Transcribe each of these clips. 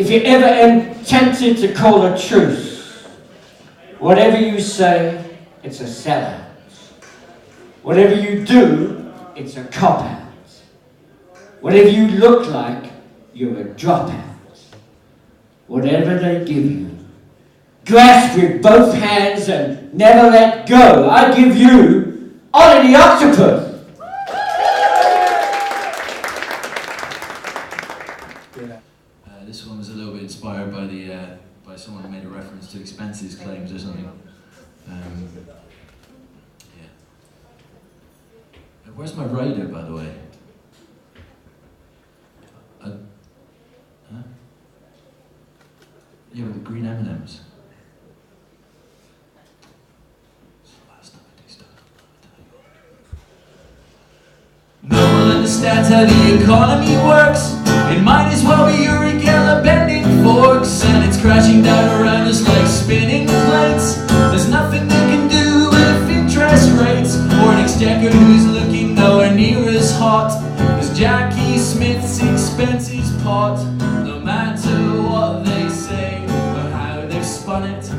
If you're ever tempted to call a truce, whatever you say, it's a sellout. Whatever you do, it's a cop-out. Whatever you look like, you're a dropout. Whatever they give you, grasp with both hands and never let go. I give you Olly the Octopus. This one was a little bit inspired by by someone who made a reference to expenses claims or something. Yeah. Where's my rider, by the way? Huh? Yeah, with the green M&Ms. No one understands how the economy works. It might as well be Uri Geller bending forks, and it's crashing down around us like spinning plates. There's nothing they can do with interest rates, or an exchequer who's looking nowhere near as hot as Jackie Smith's expenses pot. No matter what they say or how they've spun it,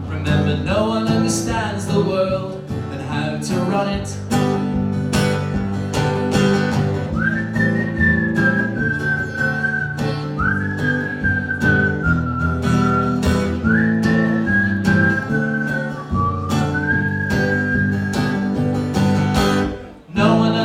remember no one understands the world and how to run it.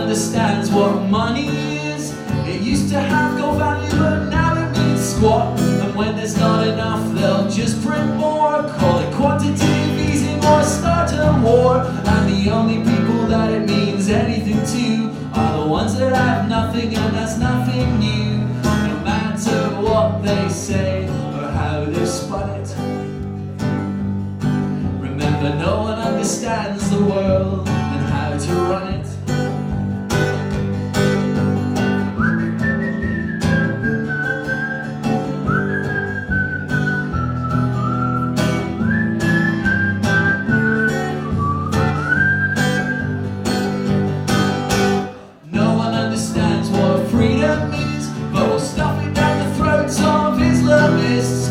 Understands what money is. It used to have gold value, but now it means squat. And when there's not enough, they'll just print more. Call it quantitative easing or start a war. And the only people that it means anything to are the ones that have nothing, and that's nothing new. No matter what they say or how they've spun it, remember no one understands the world and how to run it.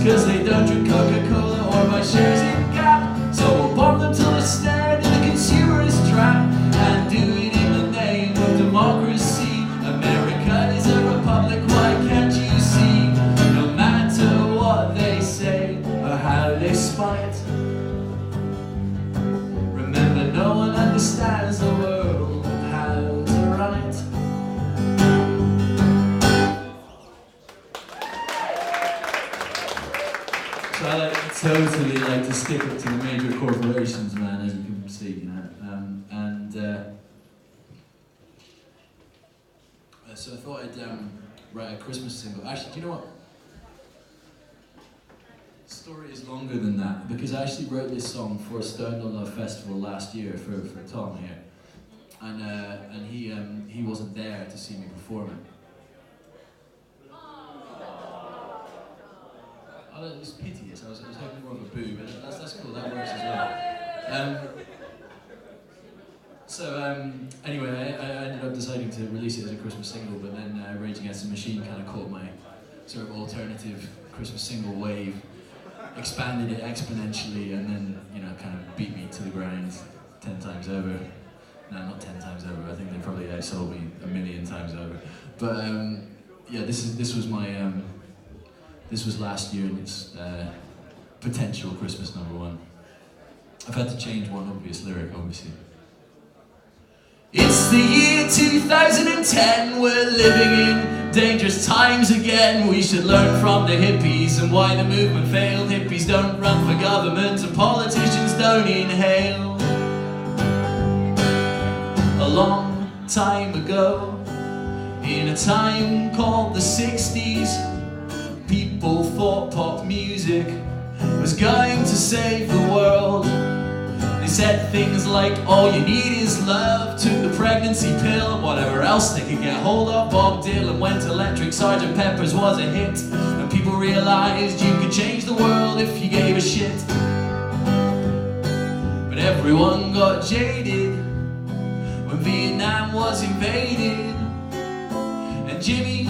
Cause they don't drink Coca-Cola or buy shares in Gap, so we'll bomb them till they're snared in the consumerist trap, and do it in the name of democracy. America is a republic, why can't you see? No matter what they say or how they spun it, remember no one understands the world and how to run it. So I totally like to stick it to the major corporations, man, as you can see, you know. So I thought I'd write a Christmas single. Actually, do you know what? The story is longer than that, because I actually wrote this song for Stone on Love Festival last year for Tom here, and he wasn't there to see me perform it. Oh, it was piteous. I was hoping more of a boo, but that's cool. That works as well. Anyway, I ended up deciding to release it as a Christmas single, but then Rage Against the Machine kind of caught my sort of alternative Christmas single wave, expanded it exponentially, and then kind of beat me to the ground 10 times over. No, not 10 times over. I think they probably outsold me 1,000,000 times over. But yeah, this was my. This was last year, and it's potential Christmas #1. I've had to change one obvious lyric, obviously. It's the year 2010, we're living in dangerous times again. We should learn from the hippies and why the movement failed. Hippies don't run for government and politicians don't inhale. A long time ago, in a time called the 60s, people thought pop music was going to save the world. They said things like, all you need is love, took the pregnancy pill, and whatever else they could get hold of. Bob Dylan went electric, Sgt. Pepper's was a hit, and people realized you could change the world if you gave a shit. But everyone got jaded when Vietnam was invaded, and Jimmy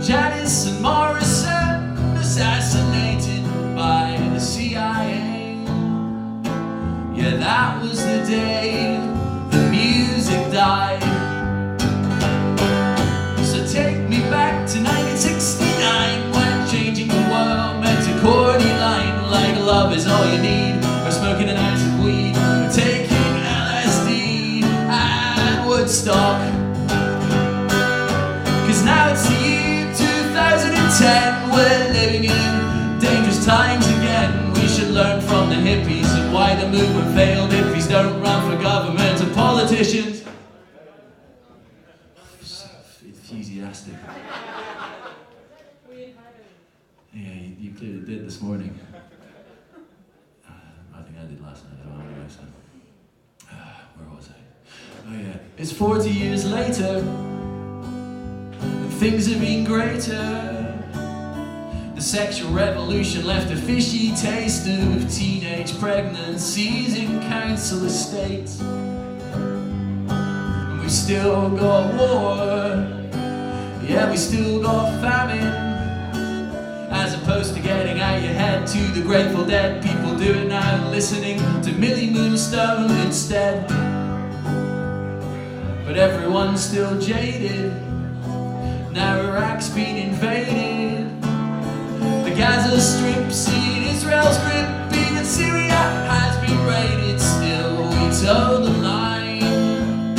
Janis Elvis and Morrison assassinated by the CIA. Yeah, that was the day the music died. So take me back to 1969, when changing the world meant a corny line like love is all you need. We're smoking an ounce of weed, we're taking LSD at Woodstock. Cause now it's the year 2010, we're living in dangerous times again. We should learn from the hippies and why the movement failed. Hippies don't run for government and politicians. So enthusiastic. Yeah, you clearly did this morning. I think I did last night. I don't know anyway, so. Where was I? Oh yeah. It's 40 years later, and things have been greater. The sexual revolution left a fishy taste of teenage pregnancies in council estates. And we've still got war. Yeah, we still got famine. As opposed to getting out your head to the Grateful Dead, people do it now, listening to Millie Moonstone instead. But everyone's still jaded. Now Iraq's been invaded. The Gaza Strip's in Israel's grip, and Syria has been raided. Still we toe the line.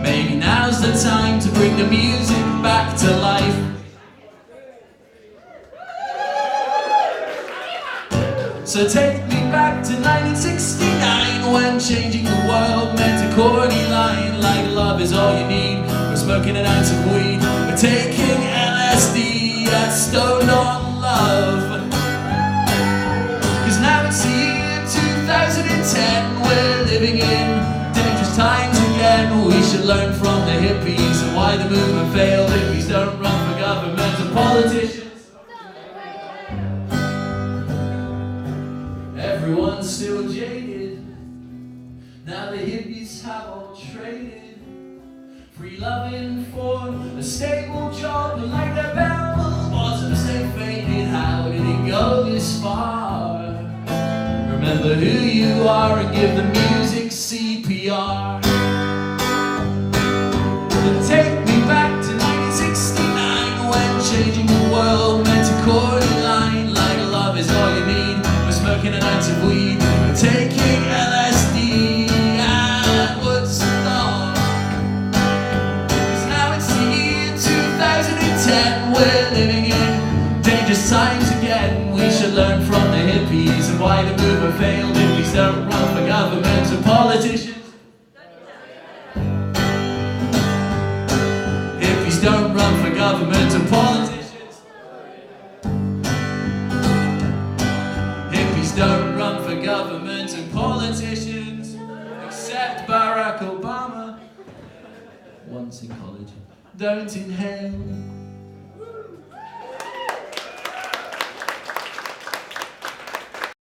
Maybe now's the time to bring the music back to life. So take me back to 1969, when changing the world meant a corny line like love is all you need. We're smoking an ounce of weed, we're taking LSD at Stoned on Love. Cause now it's the year 2010, we're living in dangerous times again. We should learn from the hippies and why the movement failed. Hippies don't run for government and politicians. Everyone's still jaded. Now the hippies have all traded free loving for a stable job, like their bells bottoms they faded. How did it go this far? Remember who you are and give the music CPR. And take me back to 1969, when changing the world meant a corny line like love is all you need. We're smoking an ounce of weed, we're taking LSD at Woodstock. Cause now it's the year 2010, we're living in dangerous times again. We should learn from the hippies and why the movement failed. Hippies don't run for government or politicians. Hippies don't run for government or politicians. Don't run for government and politicians, except Barack Obama. Once in college, don't inhale